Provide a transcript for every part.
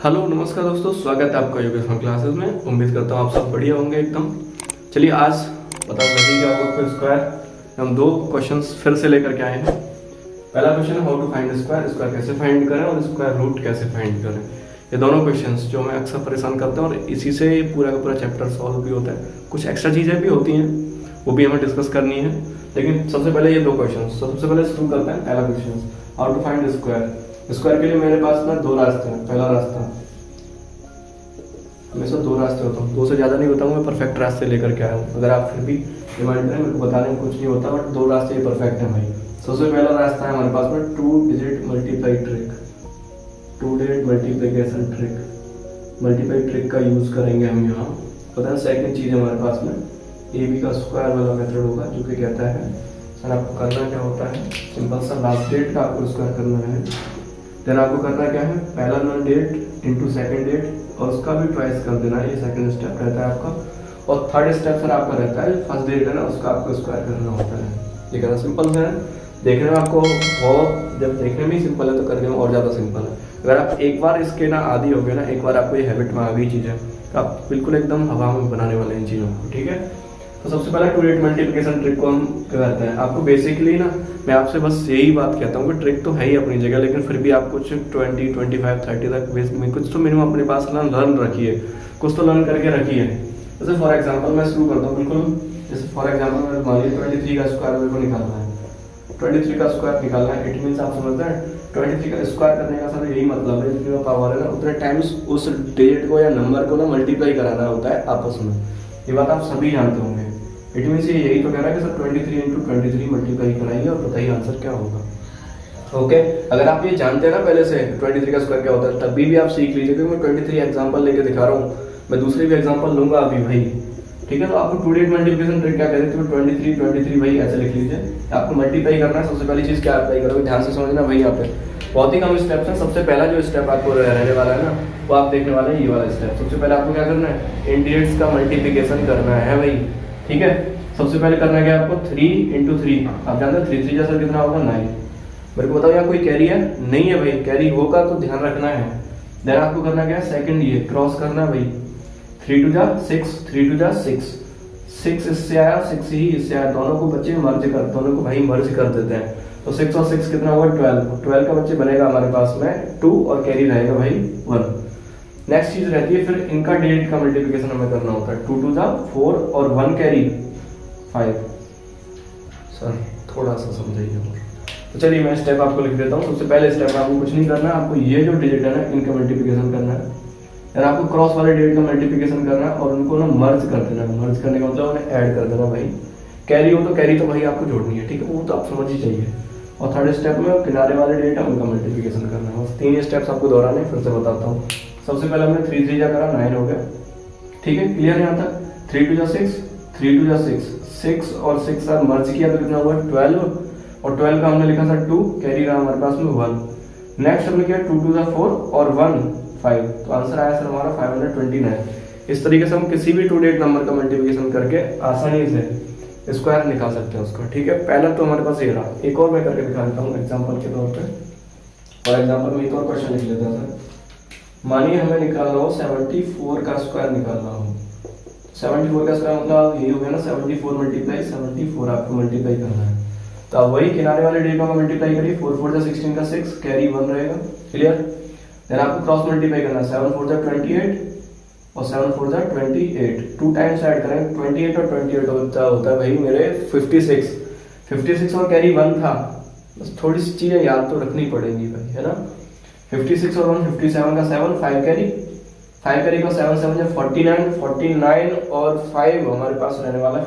Hello नमस्कार दोस्तों, स्वागत है आपका योगेश्वर क्लासेस में। उम्मीद करता हूँ आप सब बढ़िया होंगे एकदम। चलिए आज पता लगी क्या होगा फिर स्क्वायर। हम दो क्वेश्चंस फिर से लेकर के आए हैं। पहला क्वेश्चन है how to find square, square कैसे फाइंड करें और स्क्वायर रूट कैसे फाइंड करें। ये दोनों क्वेश्चंस जो हमें अक्सर परेशान करते हैं और इसी से पूरा का पूरा चैप्टर सॉल्व भी होता है। कुछ एक्स्ट्रा चीज़ें भी होती हैं, वो भी हमें डिस्कस करनी है। लेकिन सबसे पहले ये दो क्वेश्चन, सबसे पहले शुरू करते हैं। पहला question how to find square. Square के लिए मेरे पास ना दो रास्ते हैं। पहला रास्ता, हमेशा दो रास्ते होता हूँ, दो से ज़्यादा नहीं बताऊँ, मैं परफेक्ट रास्ते लेकर के आया हूँ। अगर आप फिर भी रिमाइंड करें, मेरे को बताने में कुछ नहीं होता, बट दो रास्ते ये परफेक्ट हैं भाई। सबसे पहला रास्ता है हमारे पास में 2 digit multiply trick, 2 digit multiplication trick. Multiply trick का यूज़ करेंगे हम यहाँ। पता है सेकंड चीज़ हमारे पास में ए बी का स्क्वायर वाला मेथड होगा, जो कि कहता है सर आपको करना क्या होता है, सिंपल सा लास्ट डेट का आपको स्क्वायर करना है। देन आपको करना क्या है, पहला नल डेट इंटू सेकेंड डेट और उसका भी ट्वाइस कर देना है। ये सेकंड स्टेप रहता है आपका। और थर्ड स्टेप सर आपका रहता है फर्स्ट डेट है ना, उसका आपको स्क्वायर करना होता है। ये करना सिंपल है, देखने में आपको बहुत, जब देखने में ही सिंपल है तो करने में और ज़्यादा सिंपल है। अगर आप एक बार इसके ना आदी हो गए ना, एक बार आपको ये हैबिट में आ गई चीज़ें, तो आप बिल्कुल एकदम हवा में बनाने वाले इन चीज़ों को। ठीक है, तो सबसे पहले 2 डिजिट मल्टीप्लिकेशन ट्रिक को हम करते हैं। आपको बेसिकली ना मैं आपसे बस यही बात कहता हूँ कि ट्रिक तो है ही अपनी जगह, लेकिन फिर भी आप कुछ 20, 25, 30 तक में कुछ तो मिनिमम अपने पास लर्न रखिए, कुछ तो लर्न करके रखिए। जैसे फॉर एग्जांपल मैं शुरू करता हूँ बिल्कुल। जैसे फॉर एग्जांपल मैं मान लीजिए 23 का स्क्वायर मेरे को निकालना है। 23 का स्क्वायर निकालना है, इट मीन्स आप समझते हैं 23 का स्क्वायर करने का सर यही मतलब है, जितनी पावर है ना उतने टाइम्स उस डिजिट को या नंबर को ना मल्टीप्लाई कराना होता है आपस में। ये बात आप सभी जानते होंगे। इट मीन्स ये यही तो कह रहा है कि सर 23 इंटू 23 मल्टीप्लाई कराइए और बताइए आंसर क्या होगा। ओके, अगर आप ये जानते हैं ना पहले से 23 का स्क्वायर क्या होता है, तभी भी आप सीख लीजिए, क्योंकि मैं 23 एग्जांपल लेके दिखा रहा हूँ। मैं दूसरी भी एग्जांपल लूंगा अभी भाई। ठीक है, तो आपको 2 डिजिट मल्टीप्लिकेशन ट्रिक क्या कहते हैं, 23 भाई ऐसे लिख लीजिए। आपको मल्टीप्लाई करना है, सबसे पहली चीज़ क्या अप्लाई करोगे, ध्यान से समझना भाई। यहाँ पे बहुत ही कम स्टेप्स हैं। सबसे पहला जो स्टेप आपको रहने वाला है ना, वो आप देखने वाले हैं ये वाला स्टेप। सबसे पहले आपको क्या करना है, इन डिजिट्स का मल्टीप्लिकेशन करना है भाई। ठीक है, सबसे पहले करना क्या है आपको, 3 इंटू 3। आप जानते हैं 3 3 जैसा कितना होगा 9। मेरे को बताओ यहाँ कोई कैरी है, नहीं है भाई। कैरी होगा तो ध्यान रखना है। देन आपको करना क्या है, सेकंड ये क्रॉस करना भाई। 3 2 जा 6, 3 2 जा 6, 6 इससे आया, 6 ही इससे आया, दोनों को बच्चे मर्ज कर, दोनों को भाई मर्ज कर देते हैं। तो 6 और 6 कितना हुआ 12, 12 का बच्चे बनेगा हमारे पास में 2 और कैरी रहेगा भाई 1। नेक्स्ट चीज रहती है फिर इनका डिजिट का मल्टीप्लिकेशन हमें करना होता है। 2 2 जा 4 और 1 कैरी 5। सर थोड़ा सा समझाइए और। तो चलिए मैं स्टेप आपको लिख देता हूँ। सबसे पहले स्टेप आपको कुछ नहीं करना है, आपको ये जो डिजिट है ना इनका मल्टीप्लिकेशन करना है। यार आपको क्रॉस वाले डिजिट का मल्टीप्लिकेशन करना है और उनको ना मर्ज कर देना है। मर्ज करने का मतलब उन्हें ऐड कर देना भाई। कैरी हो तो कैरी तो भाई आपको जोड़नी है, ठीक है, वो तो आप समझ ही चाहिए। और थर्ड स्टेप में किनारे वाले डिजिट है उनका मल्टीप्लिकेशन करना है। बस 3 स्टेप्स आपको दोहराने, फिर से बताता हूँ। सबसे पहले हमने 3 3 जा करा 9 हो गया। ठीक है, क्लियर है यहाँ तक। 3 2 जा 6, 3 2 जा 6 और 6 साथ मर्ज किया तो कितना हुआ 12, और 12 का हमने लिखा था 2, कैरी रहा हमारे पास में 1। नेक्स्ट हमने किया 2 2 जा 4 और 1 5, तो आंसर आया सर हमारा 529। इस तरीके से हम किसी भी 2 डिजिट नंबर का मल्टीप्लिकेशन करके आसानी से स्क्वायर निकाल सकते हैं उसका। ठीक है, पहला तो हमारे पास ये रहा। एक और मैं करके दिखा देता हूँ एग्जाम्पल के तौर पर। फॉर एग्जाम्पल में एक और क्वेश्चन लिख लेते हैं सर। मानिए हमें निकालना हो 74 का स्क्वायर निकालना हो। 74 का स्क्वायर मतलब यही हो गया ना, 74 मल्टीप्लाई 74 आपको मल्टीप्लाई करना है। तो अब वही किनारे वाले डिजिटों का मल्टीप्लाई करिए। 4 4 जा 16 का 6, कैरी 1 रहेगा। क्लियर। देन आपको क्रॉस मल्टीप्लाई करना है। 7 4 जा 28 और 7 4 जा 28, 2 टाइम्स ऐड करें। 28 और 28 होता है भाई मेरे 56 और कैरी 1 था। बस थोड़ी सी चीजें याद तो रखनी पड़ेगी भाई, है ना। 56 और 1 57 का 7, 5 कैरी का 7 7 जा 49 और 5 हमारे पास रहने वाला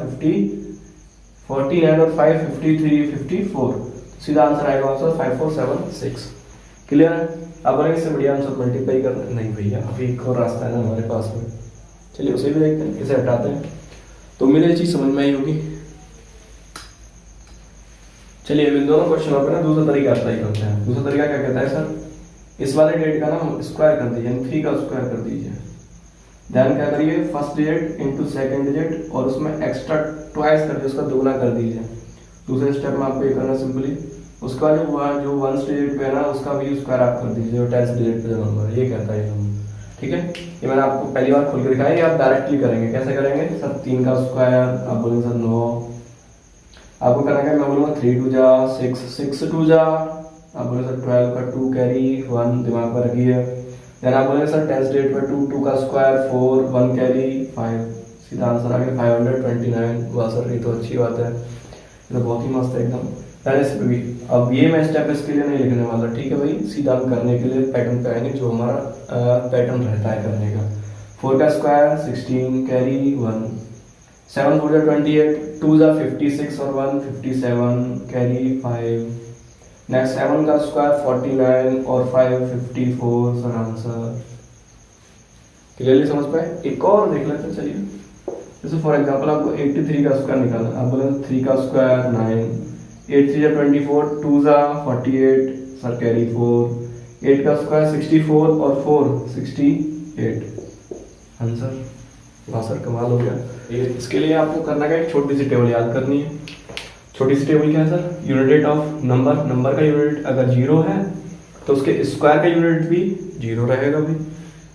49 और 5 53 54। सीधा आंसर आएगा आपका 5476। क्लियर है। अब अगर इससे बढ़िया आंसर मल्टीप्लाई करना नहीं भैया, अभी एक और रास्ता है ना हमारे पास में। चलिए उसे भी देखते हैं, इसे हटाते हैं। तो मुझे ये चीज समझ में आई होगी। चलिए इन दोनों क्वेश्चनों पे ना दूसरा तरीका अप्लाई करते हैं। दूसरा तरीका क्या कहता है सर, इस वाले डिजिट का ना स्क्वायर कर दीजिए, 3 का स्क्वायर कर दीजिए। ध्यान क्या करिए, first digit into second digit और उसमें एक्स्ट्रा ट्वाइस करके उसका दोगुना कर दीजिए। दूसरे स्टेप में आपको ये करना सिंपली, उसका जो 1 डिजिट पे है ना उसका भी स्क्वायर आप कर दीजिए, जो 10 डिजिट पे जो नंबर है ये कहता है। ठीक है, ये मैंने आपको पहली बार खोल के दिखाया, ये आप डायरेक्टली करेंगे। कैसे करेंगे सर, 3 का स्क्वायर, आप बोलेंगे सर 9, आपको करना है मैं बोलूँगा 3 2 जा 6, 6 2 जा, आप बोले सर 12 का 2 कैरी 1, दिमाग पर रखिए। देन आप बोलेंगे सर 10 डेट पर 2, 2 का स्क्वायर 4, 1 कैरी 5, सीधा आंसर आ गया 529। वाह सर, ये तो अच्छी बात है, ये तो बहुत ही मस्त है एकदम। भी अब ये मैं स्टेप इसके लिए नहीं लिखने वाला, ठीक है भाई, सीधा हम करने के लिए पैटर्न पे आएंगे, जो हमारा पैटर्न रहता है करने का। 4 का स्क्वायर 16 कैरी 1, 7 4 जा 28, 2 जा 56 और 1 57 कैरी 5। नेक्स्ट 7 का स्क्वायर 49 और 5 54 सर आंसर। क्लियरली समझ पाए? एक और देख लेते हैं, चलिए। जैसे फॉर एग्जांपल आपको 83 का स्क्वायर निकालना, आप बोले 3 का स्क्वायर 9, 8 3 जा 24, 2 जा 48 सर कैरी 4, 8 का स्क्वायर 64 और 4 68 आंसर। वाह सर, कमाल हो गया। इसके लिए आपको करना क्या है, एक छोटी सी टेबल याद करनी है। छोटी सी टेबल क्या है sir, unit of number, number का यूनिट अगर 0 है तो उसके स्क्वायर का यूनिट भी 0 रहेगा भी।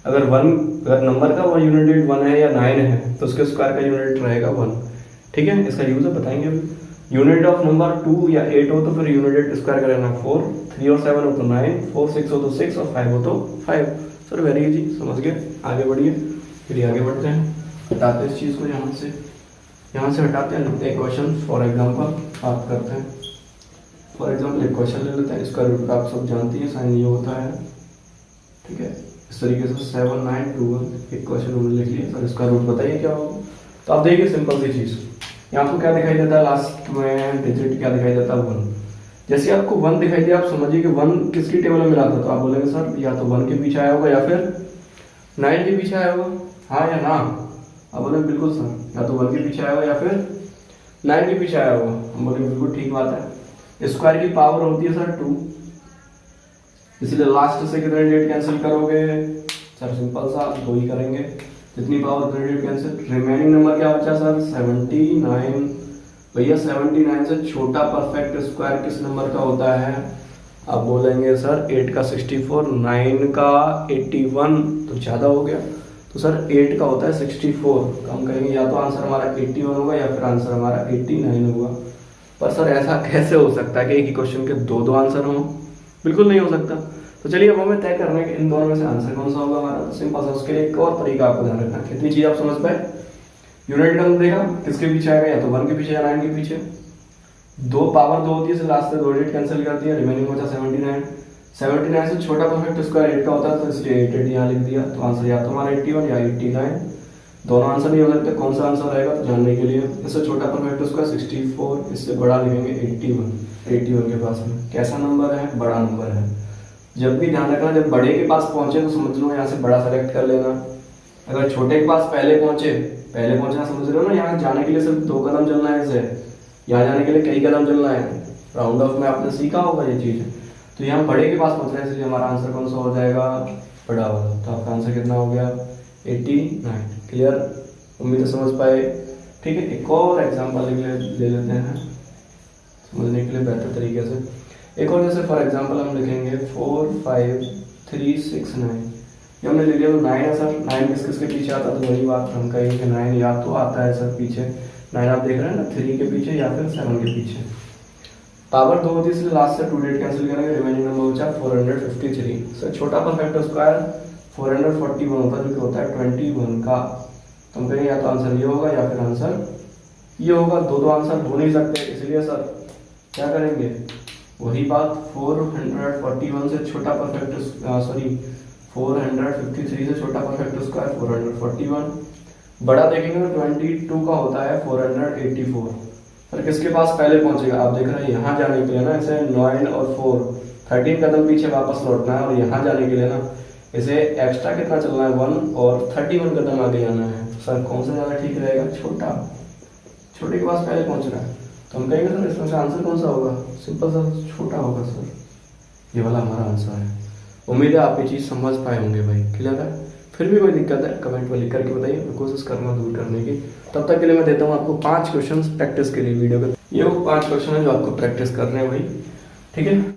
अगर नंबर का वो यूनिट 1 है या 9 है तो उसके स्क्वायर का यूनिट रहेगा 1। ठीक है, इसका यूज बताएंगे अभी। यूनिट ऑफ नंबर 2 या 8 हो तो फिर यूनिट स्क्वायर का रहना 4, 3 और 7 हो तो 9, 4 6 हो तो 6 और 5 हो तो 5। सर वेरी इजी, समझ गए। आगे बढ़िए, फिर आगे बढ़ते हैं, हटाते हैं इस चीज़ को यहाँ से हटाते हैं, लिखते हैं क्वेश्चन। फॉर एग्जाम्पल आप करते हैं, फॉर एग्जाम्पल एक क्वेश्चन ले लेते हैं, इसका रूट आप सब जानती हैं, साइन ये होता है। ठीक है, इस तरीके से 7 9 2 1 एक क्वेश्चन उन्होंने लिख लिया। सर इसका रूट बताइए क्या होगा। तो आप देखिए सिंपल सी चीज़, यहाँ आपको क्या दिखाई देता है, लास्ट में डिजिट क्या दिखाई देता है 1। जैसे आपको 1 दिखाई दिया, आप समझिए कि 1 किसकी टेबल में मिला था, तो आप बोलेंगे सर या तो 1 के पीछे आया होगा या फिर 9 के पीछे आया होगा, हाँ या ना। आप बोले बिल्कुल सर, या तो 1 के पीछे आया होगा या फिर 9 के पीछे आया होगा। हम बोले बिल्कुल ठीक बात है। स्क्वायर की पावर होती है सर 2, इसलिए लास्ट से कितने डेट कैंसिल करोगे सर, सिंपल सा 2 ही करेंगे, जितनी पावर उतने डेट कैंसिल। रिमेनिंग नंबर क्या बचा सर 79। भैया 79 से छोटा परफेक्ट स्क्वायर किस नंबर का होता है, आप बोलेंगे सर 8 का 64, 9 का 81 तो ज़्यादा हो गया, तो सर 8 का होता है 64। तो हम कहेंगे या तो आंसर हमारा 81 होगा या फिर आंसर हमारा 89 होगा। पर सर ऐसा कैसे हो सकता है कि एक ही क्वेश्चन के दो आंसर हों, बिल्कुल नहीं हो सकता। तो चलिए अब हमें तय करना है कि इन दोनों में से आंसर कौन सा होगा हमारा। तो सिंपल सा उसके लिए एक और तरीका आपको ध्यान रखना है, कितनी चीज़ आप समझ पाए। यूनिट टर्म देगा किसके पीछे आएगा, या तो 1 के पीछे या 9 के पीछे। 2 पावर 2 होती है, लास्ट से 2 डेट कैंसिल कर दिया, रिमेनिंग बचा 79। 79 से छोटा परफेक्ट स्क्वायर 8 का होता है, तो इसलिए 8 यहाँ लिख दिया। तो आंसर या तो हमारा 81 या 89, दोनों आंसर नहीं हो सकते, कौन सा आंसर रहेगा तो जानने के लिए इससे छोटा परफेक्ट स्क्वायर 64, इससे बड़ा लिखेंगे 81। 81 के पास में कैसा नंबर है, बड़ा नंबर है। जब भी ध्यान रखना, जब बड़े के पास पहुंचे तो समझ लो यहाँ से बड़ा सेलेक्ट कर लेना। अगर छोटे के पास पहले पहुंचना समझ रहे हो ना, यहाँ जाने के लिए सिर्फ 2 कदम चलना है, इसे यहाँ जाने के लिए कई कदम चलना है। राउंड ऑफ में आपने सीखा होगा ये चीज़। तो यहाँ बड़े के पास पहुंच रहा है, इसलिए हमारा आंसर कौन सा हो जाएगा, बड़ा वाला। तो आपका आंसर कितना हो गया 89। क्लियर, उम्मीद है समझ पाए। ठीक है, एक और एग्जाम्पल ले लेते हैं समझने के लिए बेहतर तरीके से। एक और जैसे फॉर एग्जांपल हम लिखेंगे 4 5 3 6 9। ये हमने ले लिया, तो 9 है सर। 9 किस किस के पीछे आता है, तो वही बात हम कहेंगे 9 या तो आता है सर पीछे, 9 आप देख रहे हैं ना, 3 के पीछे या फिर 7 के पीछे। पावर 2 होती है, इसलिए लास्ट से 2 डेट कैंसिल करेंगे, रिमेनिंग नंबर बचा 453। सर छोटा परफेक्ट स्क्वायर 441 होता है, जो कि होता है 21 का। तो हम कहेंगे या तो आंसर ये होगा या फिर आंसर ये होगा। दो आंसर हो नहीं सकते, इसलिए सर क्या करेंगे, वही बात 441 से छोटा परफेक्ट 453 से छोटा परफेक्ट स्क्वायर 441। बड़ा देखेंगे तो 22 का होता है 484। सर किसके पास पहले पहुंचेगा, आप देख रहे हैं यहाँ जाने के लिए ना इसे 9 और 4 13 कदम पीछे वापस लौटना है, और यहाँ जाने के लिए ना इसे एक्स्ट्रा कितना चलना है 1 और 31 कदम आगे जाना है। तो सर कौन सा ज़्यादा ठीक रहेगा, छोटे के पास पहले पहुंच रहा है। तो हम कहेंगे सर इसमें से आंसर कौन सा होगा, सिंपल सा छोटा होगा सर, ये वाला हमारा आंसर है। उम्मीद है आप ये चीज़ समझ पाए होंगे भाई। क्लियर है, फिर भी कोई दिक्कत है कमेंट में लिख करके बताइए, मैं कोशिश करूँगा दूर करने की। तब तक के लिए मैं देता हूँ आपको 5 क्वेश्चन प्रैक्टिस के लिए वीडियो का। ये वो 5 क्वेश्चन है जो आपको प्रैक्टिस करने हैं भाई, ठीक है।